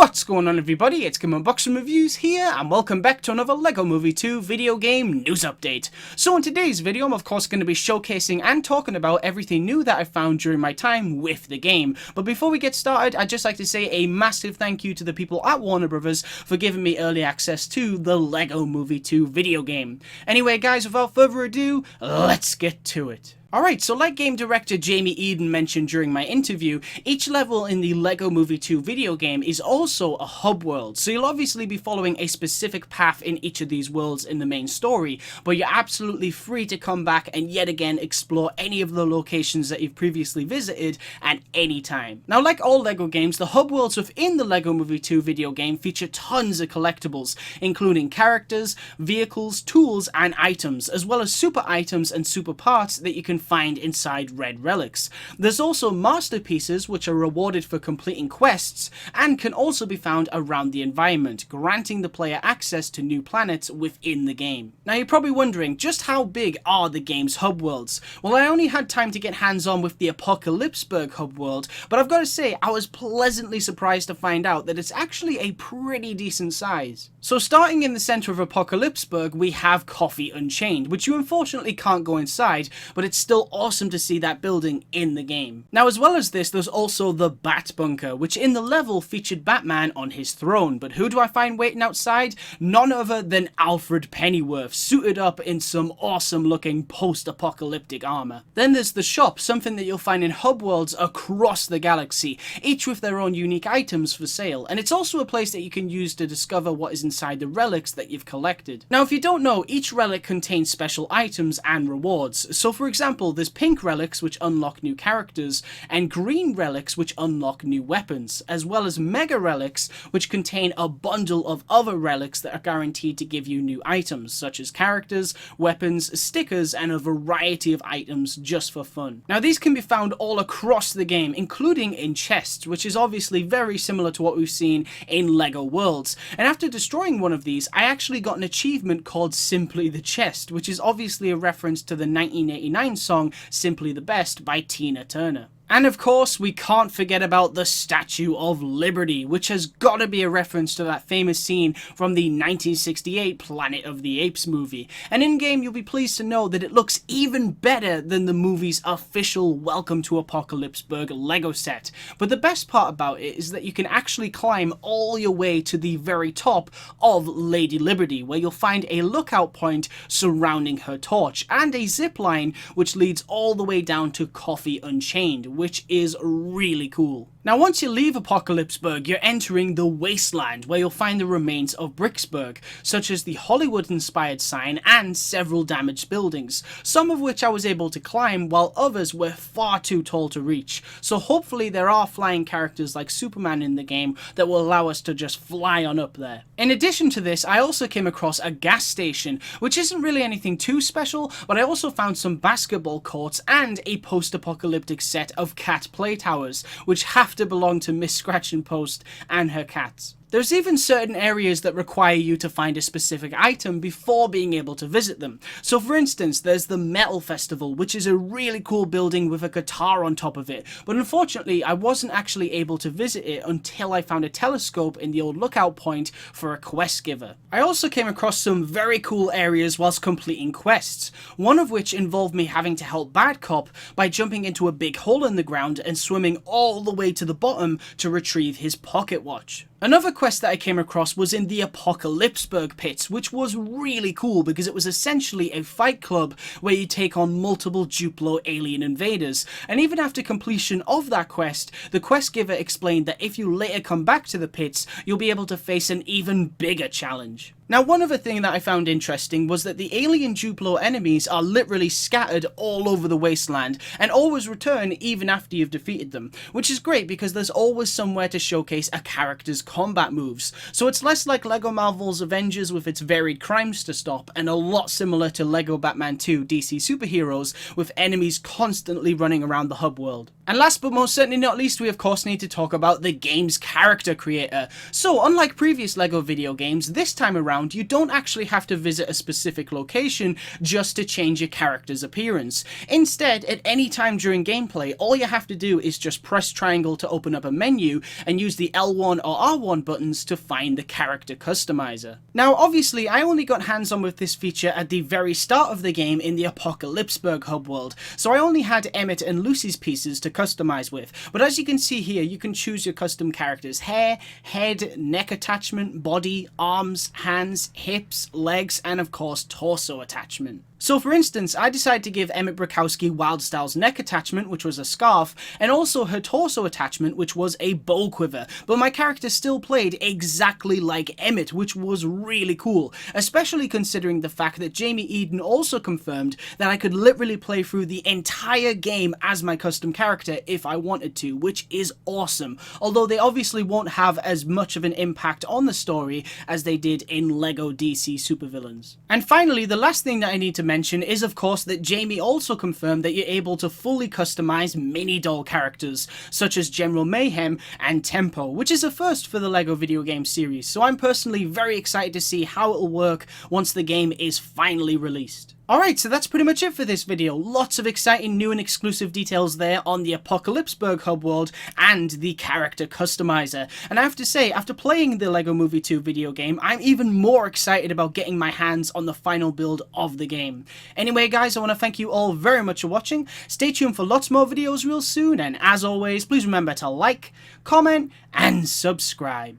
What's going on, everybody? It's Kim Unboxing Reviews here, and welcome back to another LEGO Movie 2 video game news update. So in today's video, I'm of course going to be showcasing and talking about everything new that I found during my time with the game. But before we get started, I'd just like to say a massive thank you to the people at Warner Brothers for giving me early access to the LEGO Movie 2 video game. Anyway guys, without further ado, let's get to it. Alright, so like game director Jamie Eden mentioned during my interview, each level in the LEGO Movie 2 video game is also a hub world, so you'll obviously be following a specific path in each of these worlds in the main story, but you're absolutely free to come back and yet again explore any of the locations that you've previously visited at any time. Now like all LEGO games, the hub worlds within the LEGO Movie 2 video game feature tons of collectibles, including characters, vehicles, tools, and items, as well as super items and super parts that you can find inside red relics. There's also masterpieces which are rewarded for completing quests and can also be found around the environment, granting the player access to new planets within the game. Now you're probably wondering, just how big are the game's hub worlds? Well, I only had time to get hands-on with the Apocalypseburg HUB World, but I've got to say I was pleasantly surprised to find out that it's actually a pretty decent size. So starting in the center of Apocalypseburg, we have Coffee Unchained, which you unfortunately can't go inside, but it's still awesome to see that building in the game. Now as well as this, there's also the Bat Bunker, which in the level featured Batman on his throne, but who do I find waiting outside? None other than Alfred Pennyworth, suited up in some awesome looking post-apocalyptic armor. Then there's the shop, something that you'll find in hub worlds across the galaxy, each with their own unique items for sale, and it's also a place that you can use to discover what is inside the relics that you've collected. Now if you don't know, each relic contains special items and rewards, so for example, there's pink relics which unlock new characters, and green relics which unlock new weapons, as well as mega relics which contain a bundle of other relics that are guaranteed to give you new items, such as characters, weapons, stickers, and a variety of items just for fun. Now these can be found all across the game, including in chests, which is obviously very similar to what we've seen in LEGO Worlds, and after destroying one of these, I actually got an achievement called Simply the Chest, which is obviously a reference to the 1989 song Simply the Best by Tina Turner. And of course, we can't forget about the Statue of Liberty, which has gotta be a reference to that famous scene from the 1968 Planet of the Apes movie. And in-game, you'll be pleased to know that it looks even better than the movie's official Welcome to Apocalypseburg LEGO set. But the best part about it is that you can actually climb all your way to the very top of Lady Liberty, where you'll find a lookout point surrounding her torch, and a zip line which leads all the way down to Coffee Unchained, which is really cool. Now once you leave Apocalypseburg, you're entering the Wasteland, where you'll find the remains of Bricksburg, such as the Hollywood-inspired sign and several damaged buildings, some of which I was able to climb while others were far too tall to reach, so hopefully there are flying characters like Superman in the game that will allow us to just fly on up there. In addition to this, I also came across a gas station, which isn't really anything too special, but I also found some basketball courts and a post-apocalyptic set of cat play towers, which have to belong to Miss Scratch and Post and her cats. There's even certain areas that require you to find a specific item before being able to visit them. So for instance, there's the Metal Festival, which is a really cool building with a guitar on top of it, but unfortunately I wasn't actually able to visit it until I found a telescope in the old lookout point for a quest giver. I also came across some very cool areas whilst completing quests, one of which involved me having to help Bad Cop by jumping into a big hole in the ground and swimming all the way to the bottom to retrieve his pocket watch. Another quest that I came across was in the Apocalypseburg Pits, which was really cool because it was essentially a fight club where you take on multiple Duplo Alien Invaders, and even after completion of that quest, the quest giver explained that if you later come back to the pits, you'll be able to face an even bigger challenge. Now one other thing that I found interesting was that the alien Duplo enemies are literally scattered all over the wasteland and always return even after you've defeated them, which is great because there's always somewhere to showcase a character's combat moves, so it's less like LEGO Marvel's Avengers with its varied crimes to stop, and a lot similar to LEGO Batman 2 DC Superheroes with enemies constantly running around the hub world. And last but most certainly not least, we of course need to talk about the game's character creator. So unlike previous LEGO video games, this time around you don't actually have to visit a specific location just to change your character's appearance. Instead, at any time during gameplay, all you have to do is just press triangle to open up a menu and use the L1 or R1 button buttons to find the character customizer. Now obviously I only got hands on with this feature at the very start of the game in the Apocalypseburg HUB World, so I only had Emmett and Lucy's pieces to customize with, but as you can see here, you can choose your custom character's hair, head, neck attachment, body, arms, hands, hips, legs, and of course torso attachment. So for instance, I decided to give Emmett Brakowski Wildstyle's neck attachment, which was a scarf, and also her torso attachment, which was a bow quiver, but my character still played exactly like Emmett, which was really cool, especially considering the fact that Jamie Eden also confirmed that I could literally play through the entire game as my custom character if I wanted to, which is awesome, although they obviously won't have as much of an impact on the story as they did in LEGO DC Supervillains. And finally, the last thing that I need to mention is of course that Jamie also confirmed that you're able to fully customize Mini-Doll characters such as General Mayhem and Tempo, which is a first for the LEGO video game series, so I'm personally very excited to see how it'll work once the game is finally released. Alright, so that's pretty much it for this video. Lots of exciting new and exclusive details there on the Apocalypseburg HUB World and the character customizer. And I have to say, after playing the LEGO Movie 2 video game, I'm even more excited about getting my hands on the final build of the game. Anyway guys, I want to thank you all very much for watching. Stay tuned for lots more videos real soon, and as always, please remember to like, comment, and subscribe.